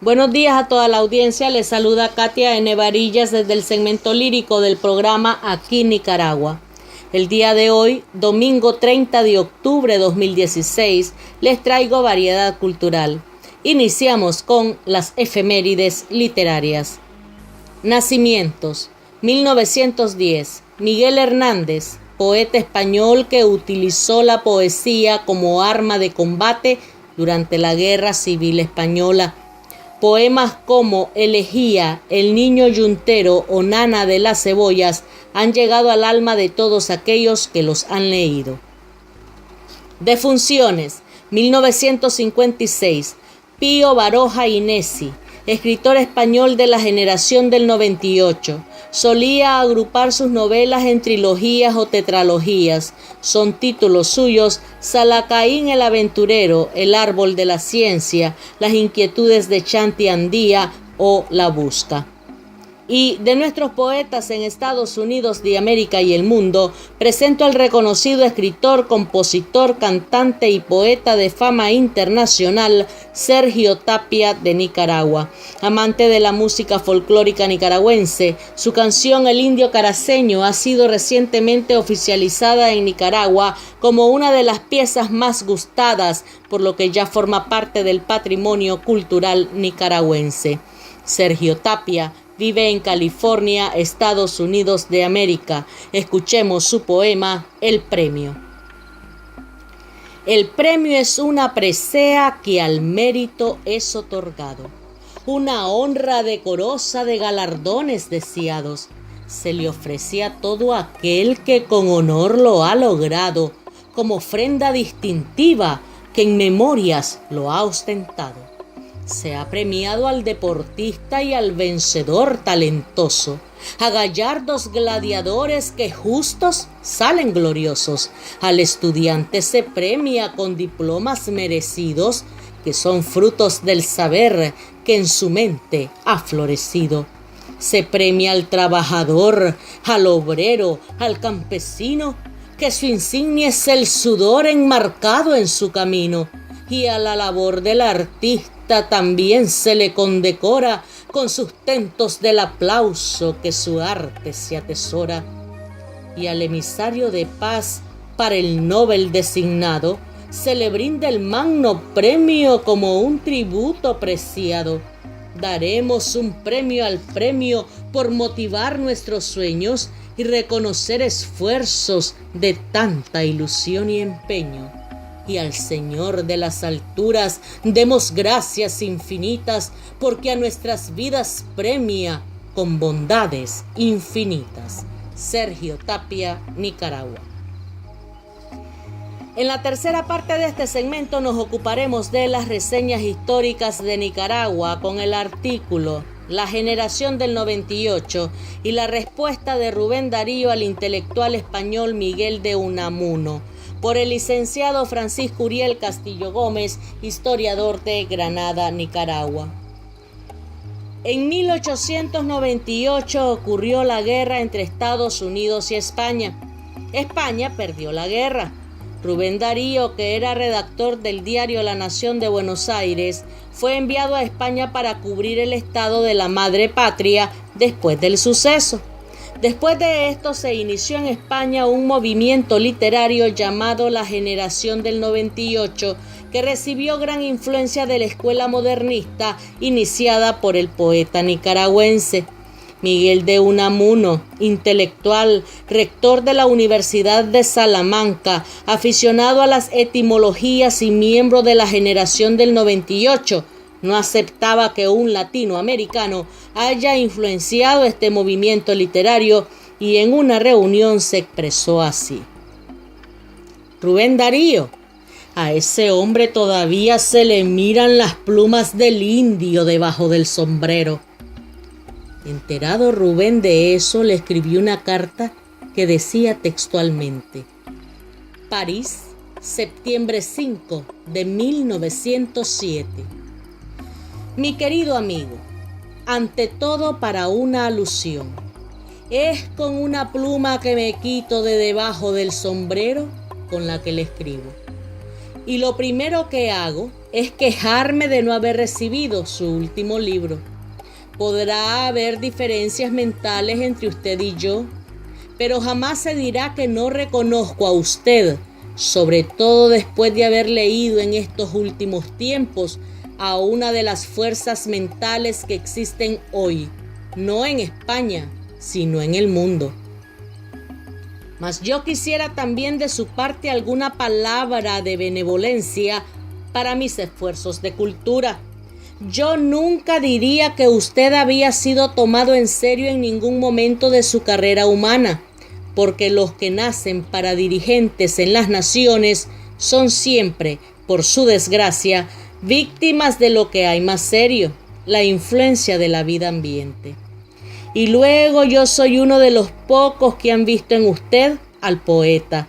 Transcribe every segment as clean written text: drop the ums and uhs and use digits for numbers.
Buenos días a toda la audiencia, les saluda Katia N. Varillas desde el segmento lírico del programa Aquí Nicaragua. El día de hoy, domingo 30 de octubre de 2016, les traigo variedad cultural. Iniciamos con las efemérides literarias. Nacimientos: 1910, Miguel Hernández, poeta español que utilizó la poesía como arma de combate durante la Guerra Civil Española. Poemas como Elegía, El niño yuntero o Nana de las cebollas han llegado al alma de todos aquellos que los han leído. Defunciones: 1956, Pío Baroja y Nesi, escritor español de la generación del 98. Solía agrupar sus novelas en trilogías o tetralogías. Son títulos suyos: Salacaín el aventurero, El árbol de la ciencia, Las inquietudes de Chanti Andía o La busca. Y de nuestros poetas en Estados Unidos de América y el mundo, presento al reconocido escritor, compositor, cantante y poeta de fama internacional, Sergio Tapia de Nicaragua. Amante de la música folclórica nicaragüense, su canción El Indio Caraceño ha sido recientemente oficializada en Nicaragua como una de las piezas más gustadas, por lo que ya forma parte del patrimonio cultural nicaragüense. Sergio Tapia vive en California, Estados Unidos de América. Escuchemos su poema El premio. El premio es una presea que al mérito es otorgado, una honra decorosa de galardones deseados. Se le ofrece a todo aquel que con honor lo ha logrado, como ofrenda distintiva que en memorias lo ha ostentado. Se ha premiado al deportista y al vencedor talentoso, a gallardos gladiadores que justos salen gloriosos. Al estudiante se premia con diplomas merecidos, que son frutos del saber que en su mente ha florecido. Se premia al trabajador, al obrero, al campesino, que su insignia es el sudor enmarcado en su camino. Y a la labor del artista también se le condecora con sustentos del aplauso que su arte se atesora. Y al emisario de paz para el Nobel designado se le brinda el magno premio como un tributo preciado. Daremos un premio al premio por motivar nuestros sueños y reconocer esfuerzos de tanta ilusión y empeño. Y al Señor de las alturas demos gracias infinitas, porque a nuestras vidas premia con bondades infinitas. Sergio Tapia, Nicaragua. En la tercera parte de este segmento nos ocuparemos de las reseñas históricas de Nicaragua con el artículo La generación del 98 y la respuesta de Rubén Darío al intelectual español Miguel de Unamuno, por el licenciado Francisco Uriel Castillo Gómez, historiador de Granada, Nicaragua. En 1898 ocurrió la guerra entre Estados Unidos y España. España perdió la guerra. Rubén Darío, que era redactor del diario La Nación de Buenos Aires, fue enviado a España para cubrir el estado de la madre patria después del suceso. Después de esto se inició en España un movimiento literario llamado La Generación del 98, que recibió gran influencia de la escuela modernista iniciada por el poeta nicaragüense Miguel de Unamuno, intelectual, rector de la Universidad de Salamanca, aficionado a las etimologías y miembro de la Generación del 98. No aceptaba que un latinoamericano haya influenciado este movimiento literario y en una reunión se expresó así: Rubén Darío, a ese hombre todavía se le miran las plumas del indio debajo del sombrero. Enterado Rubén de eso, le escribió una carta que decía textualmente: París, septiembre 5 de 1907. Mi querido amigo, ante todo para una alusión, es con una pluma que me quito de debajo del sombrero con la que le escribo. y lo primero que hago es quejarme de no haber recibido su último libro. Podrá haber diferencias mentales entre usted y yo, pero jamás se dirá que no reconozco a usted, sobre todo después de haber leído en estos últimos tiempos a una de las fuerzas mentales que existen hoy, no en España, sino en el mundo. Mas yo quisiera también de su parte alguna palabra de benevolencia para mis esfuerzos de cultura. Yo nunca diría que usted había sido tomado en serio en ningún momento de su carrera humana, porque los que nacen para dirigentes en las naciones son siempre, por su desgracia, víctimas de lo que hay más serio, la influencia de la vida ambiente. Y luego yo soy uno de los pocos que han visto en usted al poeta.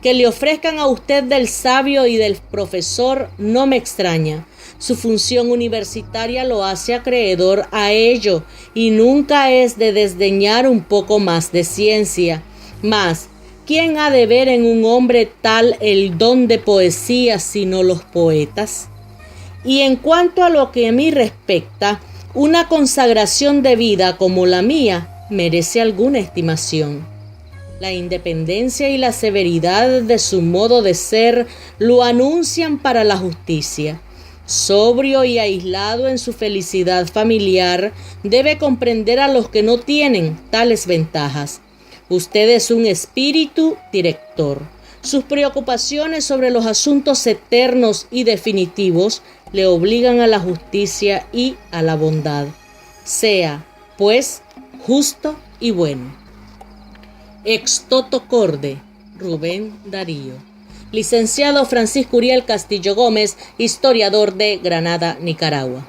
Que le ofrezcan a usted del sabio y del profesor no me extraña. Su función universitaria lo hace acreedor a ello y nunca es de desdeñar un poco más de ciencia. Mas, ¿quién ha de ver en un hombre tal el don de poesía sino los poetas? Y en cuanto a lo que a mí respecta, una consagración de vida como la mía merece alguna estimación. La independencia y la severidad de su modo de ser lo anuncian para la justicia. Sobrio y aislado en su felicidad familiar, debe comprender a los que no tienen tales ventajas. Usted es un espíritu director. Sus preocupaciones sobre los asuntos eternos y definitivos le obligan a la justicia y a la bondad. Sea, pues, justo y bueno. Ex toto corde, Rubén Darío. Licenciado Francisco Uriel Castillo Gómez, historiador de Granada, Nicaragua.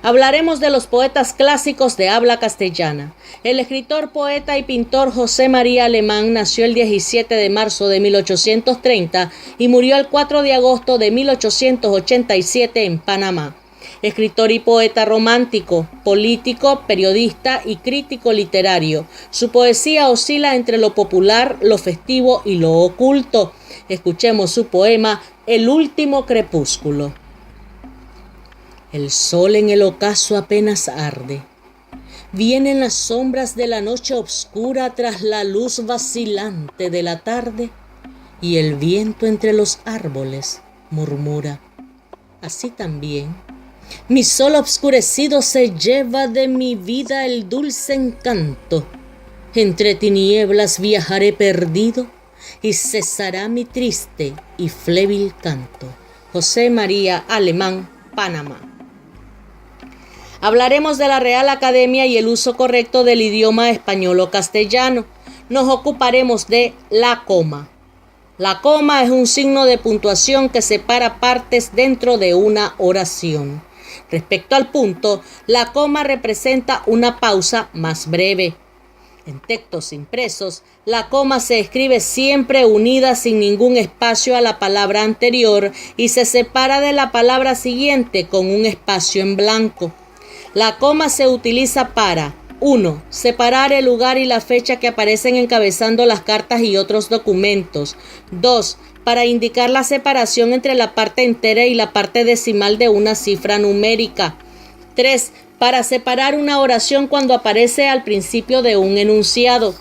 Hablaremos de los poetas clásicos de habla castellana. El escritor, poeta y pintor José María Alemán nació el 17 de marzo de 1830 y murió el 4 de agosto de 1887 en Panamá. Escritor y poeta romántico, político, periodista y crítico literario. Su poesía oscila entre lo popular, lo festivo y lo oculto. Escuchemos su poema El último crepúsculo. El sol en el ocaso apenas arde. Vienen las sombras de la noche oscura tras la luz vacilante de la tarde, y el viento entre los árboles murmura. Así también, mi sol obscurecido se lleva de mi vida el dulce encanto. Entre tinieblas viajaré perdido, y cesará mi triste y flébil canto. José María Alemán, Panamá. Hablaremos de la Real Academia y el uso correcto del idioma español o castellano. Nos ocuparemos de la coma. La coma es un signo de puntuación que separa partes dentro de una oración. Respecto al punto, la coma representa una pausa más breve. En textos impresos, la coma se escribe siempre unida sin ningún espacio a la palabra anterior y se separa de la palabra siguiente con un espacio en blanco. La coma se utiliza para 1. Separar el lugar y la fecha que aparecen encabezando las cartas y otros documentos. 2. Para indicar la separación entre la parte entera y la parte decimal de una cifra numérica. 3. Para separar una oración cuando aparece al principio de un enunciado.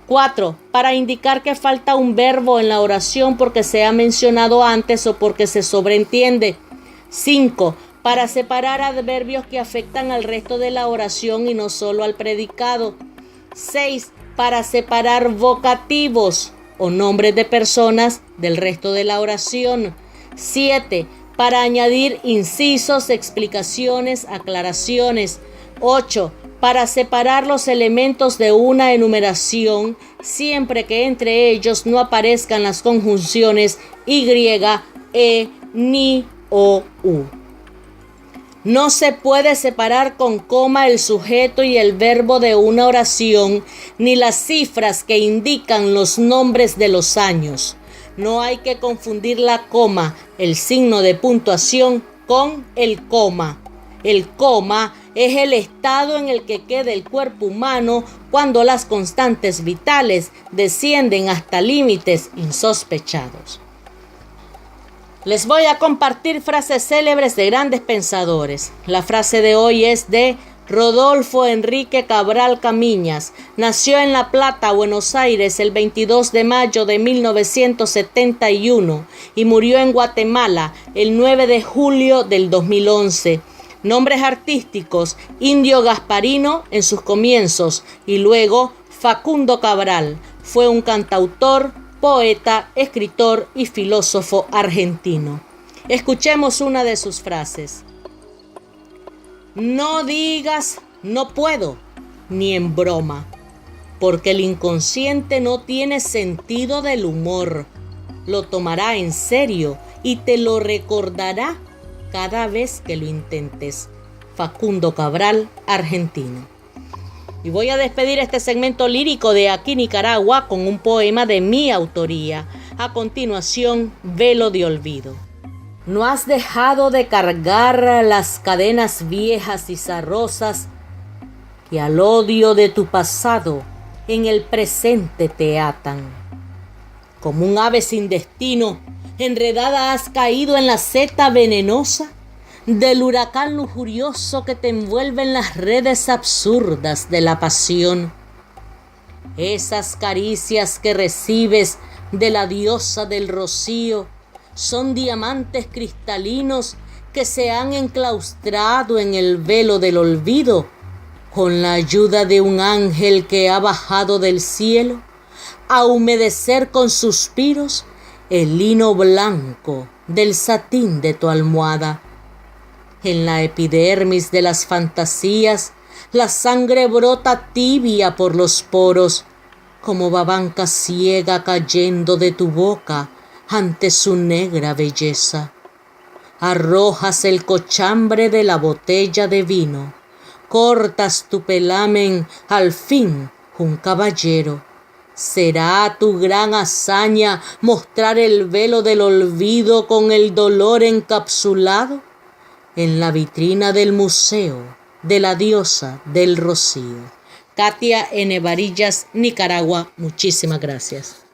4. Para indicar que falta un verbo en la oración porque se ha mencionado antes o porque se sobreentiende. 5. Para separar adverbios que afectan al resto de la oración y no solo al predicado. 6. Para separar vocativos o nombres de personas del resto de la oración. 7. Para añadir incisos, explicaciones, aclaraciones. 8. Para separar los elementos de una enumeración, siempre que entre ellos no aparezcan las conjunciones y, e, ni, o, u. No se puede separar con coma el sujeto y el verbo de una oración, ni las cifras que indican los nombres de los años. No hay que confundir la coma, el signo de puntuación, con el coma. El coma es el estado en el que queda el cuerpo humano cuando las constantes vitales descienden hasta límites insospechados. Les voy a compartir frases célebres de grandes pensadores. La frase de hoy es de Rodolfo Enrique Cabral Camiñas. Nació en La Plata, Buenos Aires, el 22 de mayo de 1971 y murió en Guatemala el 9 de julio del 2011. Nombres artísticos: Indio Gasparino en sus comienzos y luego Facundo Cabral. Fue un cantautor, poeta, escritor y filósofo argentino. Escuchemos una de sus frases. No digas no puedo, ni en broma, porque el inconsciente no tiene sentido del humor. Lo tomará en serio y te lo recordará cada vez que lo intentes. Facundo Cabral, argentino. Y voy a despedir este segmento lírico de Aquí Nicaragua con un poema de mi autoría. A continuación, Velo de olvido. No has dejado de cargar las cadenas viejas y zarrosas que al odio de tu pasado en el presente te atan. Como un ave sin destino, enredada has caído en la seta venenosa del huracán lujurioso que te envuelve en las redes absurdas de la pasión. Esas caricias que recibes de la diosa del rocío son diamantes cristalinos que se han enclaustrado en el velo del olvido con la ayuda de un ángel que ha bajado del cielo a humedecer con suspiros el lino blanco del satín de tu almohada. En la epidermis de las fantasías la sangre brota tibia por los poros, como babanca ciega cayendo de tu boca ante su negra belleza. Arrojas el cochambre de la botella de vino, cortas tu pelamen, al fin un caballero. ¿Será tu gran hazaña mostrar el velo del olvido con el dolor encapsulado en la vitrina del museo de la diosa del rocío? Katia N. Varillas, Nicaragua. Muchísimas gracias.